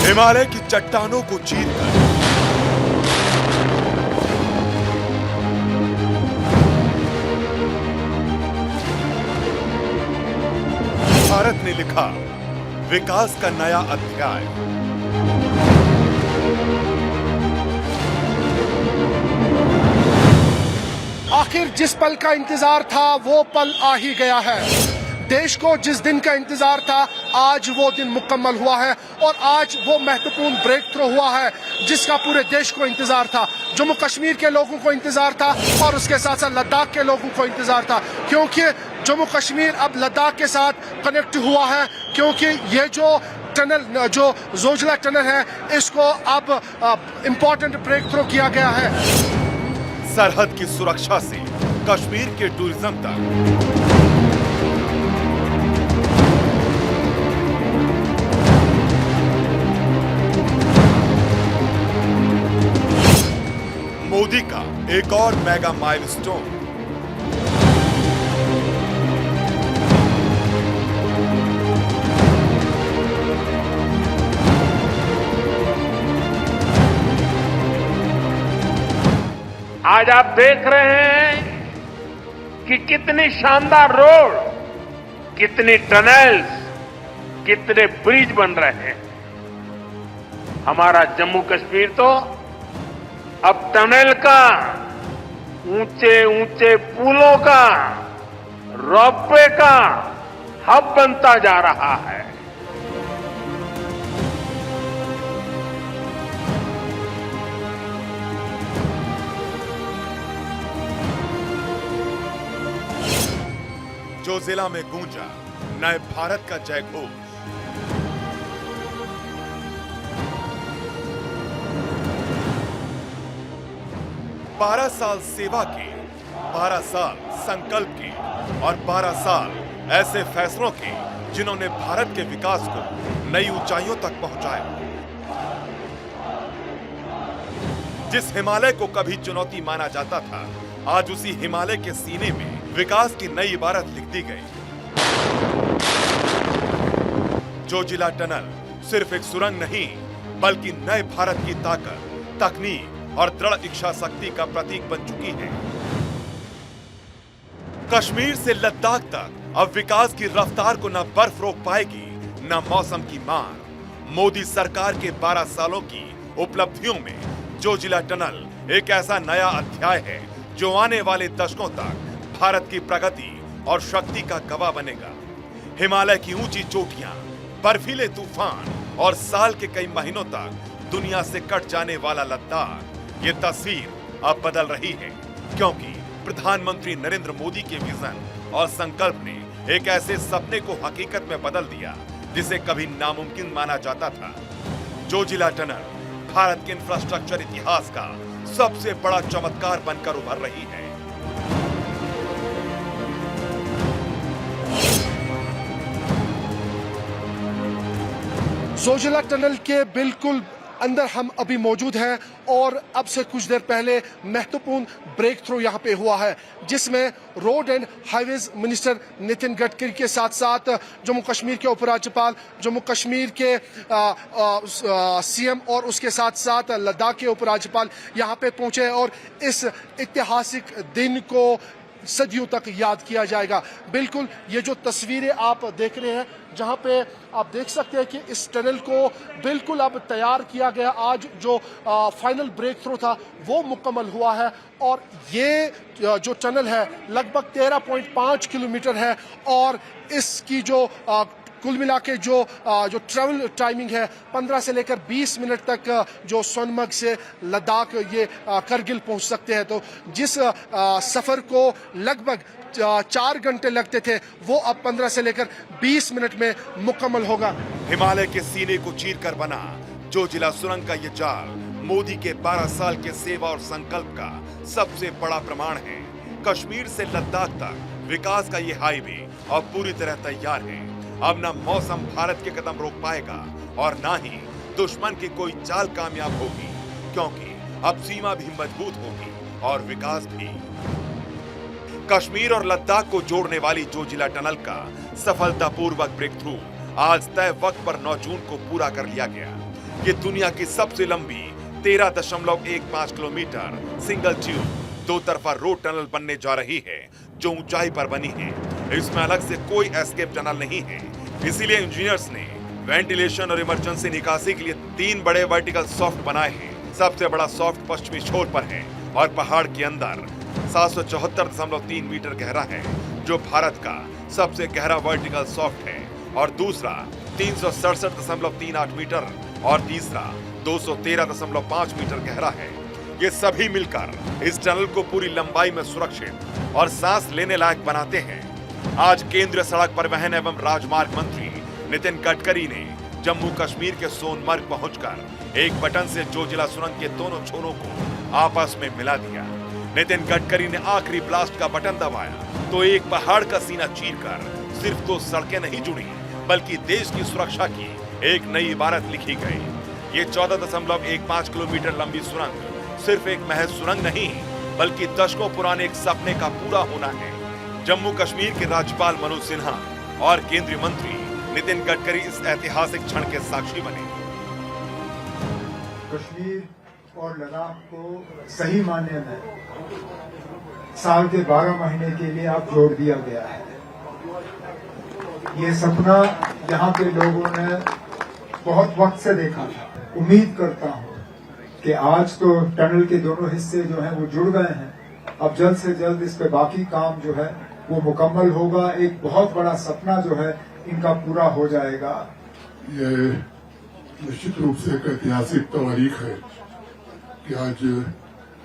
हिमालय की चट्टानों को चीरकर भारत ने लिखा विकास का नया अध्याय। आखिर जिस पल का इंतजार था वो पल आ ही गया है। देश को जिस दिन का इंतजार था आज वो दिन मुकम्मल हुआ है और आज वो महत्वपूर्ण ब्रेक थ्रू हुआ है जिसका पूरे देश को इंतजार था। जम्मू कश्मीर के लोगों को इंतजार था और उसके साथ साथ लद्दाख के लोगों को इंतजार था, क्योंकि जम्मू कश्मीर अब लद्दाख के साथ कनेक्ट हुआ है। क्योंकि ये जो टनल, जो जोजिला टनल है, इसको अब इम्पोर्टेंट ब्रेक थ्रू किया गया है। सरहद की सुरक्षा से कश्मीर के टूरिज्म तक, मोदी का एक और मेगा माइलस्टोन। आज आप देख रहे हैं कि कितनी शानदार रोड, कितनी टनल्स, कितने ब्रिज बन रहे हैं। हमारा जम्मू कश्मीर तो अब टनल का, ऊंचे ऊंचे पुलों का, रोपवे का हब बनता जा रहा है। जो जिला में गूंजा नए भारत का जय घोष। बारह साल सेवा के, 12 साल संकल्प के और 12 साल ऐसे फैसलों के जिन्होंने भारत के विकास को नई ऊंचाइयों तक पहुंचाया। जिस हिमालय को कभी चुनौती माना जाता था, आज उसी हिमालय के सीने में विकास की नई इबारत लिख दी गई। जोजिला टनल सिर्फ एक सुरंग नहीं, बल्कि नए भारत की ताकत, तकनीक और दृढ़ इच्छा शक्ति का प्रतीक बन चुकी है। कश्मीर से लद्दाख तक अब विकास की रफ्तार को न बर्फ रोक पाएगी, न मौसम की मार। मोदी सरकार के 12 सालों की उपलब्धियों में जोजिला टनल एक ऐसा नया अध्याय है जो आने वाले दशकों तक भारत की प्रगति और शक्ति का गवाह बनेगा। हिमालय की ऊंची चोटियां, बर्फीले तूफान और साल के कई महीनों तक दुनिया से कट जाने वाला लद्दाख, ये तस्वीर अब बदल रही है, क्योंकि प्रधानमंत्री नरेंद्र मोदी के विजन और संकल्प ने एक ऐसे सपने को हकीकत में बदल दिया जिसे कभी नामुमकिन माना जाता था। जोजिला टनल भारत के इंफ्रास्ट्रक्चर इतिहास का सबसे बड़ा चमत्कार बनकर उभर रही है। जोजिला टनल के बिल्कुल अंदर हम अभी मौजूद हैं और अब से कुछ देर पहले महत्वपूर्ण ब्रेक थ्रू यहां पे हुआ है, जिसमें road and highways minister Nitin Gadkari के साथ साथ जम्मू कश्मीर के उपराज्यपाल, जम्मू कश्मीर के सीएम और उसके साथ साथ लद्दाख के उपराज्यपाल यहां पे पहुंचे और इस ऐतिहासिक दिन को सदियों तक याद किया जाएगा। बिल्कुल ये जो तस्वीरें आप देख रहे हैं, जहां पे आप देख सकते हैं कि इस टनल को बिल्कुल अब तैयार किया गया। आज जो फाइनल ब्रेक थ्रू था वो मुकम्मल हुआ है और ये जो टनल है लगभग 13.5 किलोमीटर है और इसकी जो कुल मिला के जो ट्रैवल टाइमिंग है 15 से लेकर 20 मिनट तक जो सोनमर्ग से लद्दाख ये करगिल पहुंच सकते हैं। तो जिस सफर को लगभग 4 घंटे लगते थे वो अब 15 से लेकर 20 मिनट में मुकम्मल होगा। हिमालय के सीने को चीरकर बना जोजिला सुरंग का ये जाल मोदी के 12 साल के सेवा और संकल्प का सबसे बड़ा प्रमाण है। कश्मीर से लद्दाख तक विकास का ये हाईवे अब पूरी तरह तैयार है। अब न मौसम भारत के कदम रोक पाएगा और न ही दुश्मन की कोई चाल कामयाब होगी, क्योंकि अब सीमा भी मजबूत होगी और विकास भी। कश्मीर और लद्दाख को जोड़ने वाली जोजिला टनल का सफलतापूर्वक ब्रेक थ्रू आज तय वक्त पर 9 जून को पूरा कर लिया गया। ये दुनिया की सबसे लंबी 13.15 किलोमीटर सिंगल ट्यूब दो तरफा रोड टनल बनने जा रही है, जो ऊंचाई पर बनी है। इसमें अलग से कोई एस्केप टनल नहीं है, इसीलिए इंजीनियर्स ने वेंटिलेशन और इमरजेंसी निकासी के लिए 3 बड़े वर्टिकल सॉफ्ट बनाए हैं। सबसे बड़ा सॉफ्ट पश्चिमी छोर पर है और पहाड़ के अंदर 774.3 मीटर गहरा है, जो भारत का सबसे गहरा वर्टिकल सॉफ्ट है, और दूसरा 367.38 मीटर और तीसरा 213.5 मीटर गहरा है। ये सभी मिलकर इस टनल को पूरी लंबाई में सुरक्षित और सांस लेने लायक बनाते हैं। आज केंद्रीय सड़क परिवहन एवं राजमार्ग मंत्री नितिन गडकरी ने जम्मू कश्मीर के सोनमर्ग पहुंचकर एक बटन से जोजिला सुरंग के दोनों छोरों को आपस में मिला दिया। नितिन गडकरी ने आखिरी ब्लास्ट का बटन दबाया तो एक पहाड़ का सीना चीरकर सिर्फ 2 सड़कें नहीं जुड़ी, बल्कि देश की सुरक्षा की एक नई इबारत लिखी गई। ये 14.15 किलोमीटर लंबी सुरंग सिर्फ एक महज सुरंग नहीं, बल्कि दशकों पुराने एक सपने का पूरा होना है। जम्मू कश्मीर के राज्यपाल मनोज सिन्हा और केंद्रीय मंत्री नितिन गडकरी इस ऐतिहासिक क्षण के साक्षी बने। कश्मीर और लद्दाख को सही मायने में साल के 12 महीने के लिए अब जोड़ दिया गया है। ये सपना यहाँ के लोगों ने बहुत वक्त से देखा था। उम्मीद करता हूँ कि आज तो टनल के दोनों हिस्से जो हैं वो जुड़ गए हैं। अब जल्द से जल्द इस पे बाकी काम जो है वो मुकम्मल होगा। एक बहुत बड़ा सपना जो है इनका पूरा हो जाएगा। ये निश्चित रूप से एक ऐतिहासिक तारीख है कि आज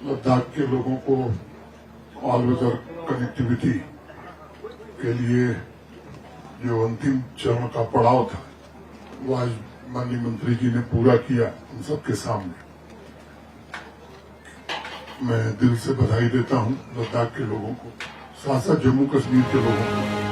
लद्दाख के लोगों को ऑल वेदर कनेक्टिविटी के लिए जो अंतिम चरण का पड़ाव था वो आज माननीय मंत्री जी ने पूरा किया उन सबके सामने। मैं दिल से बधाई देता हूं लद्दाख के लोगों को, साथ साथ जम्मू कश्मीर के लोगों को।